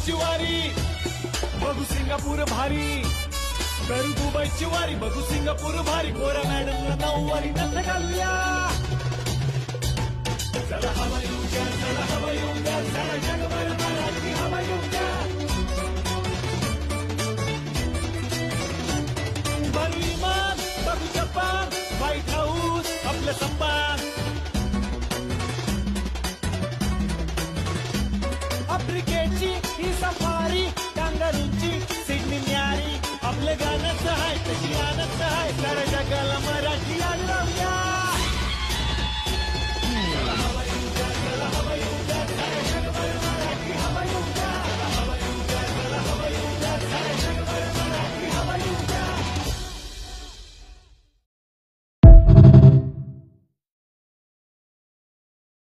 दुबईची वारी बघू सिंगापूर भारी, करू दुबईची वारी बघू सिंगापूर भारी. गोरा मॅडमला 9 वारी नंतर घालूया. चला हवा येऊ द्या, चला हवा येऊ द्या, सारा जगभर मराठी हवा येऊ द्या. बघू विमान बघू जपान, व्हाईट हाऊस आपलं सन्मान. आफ्रिकेची ही सफारी, कांगारूंची सिडनी न्यारी. आपलं गाणंच आहे तशी गाणंच आहे, साऱ्या जगाला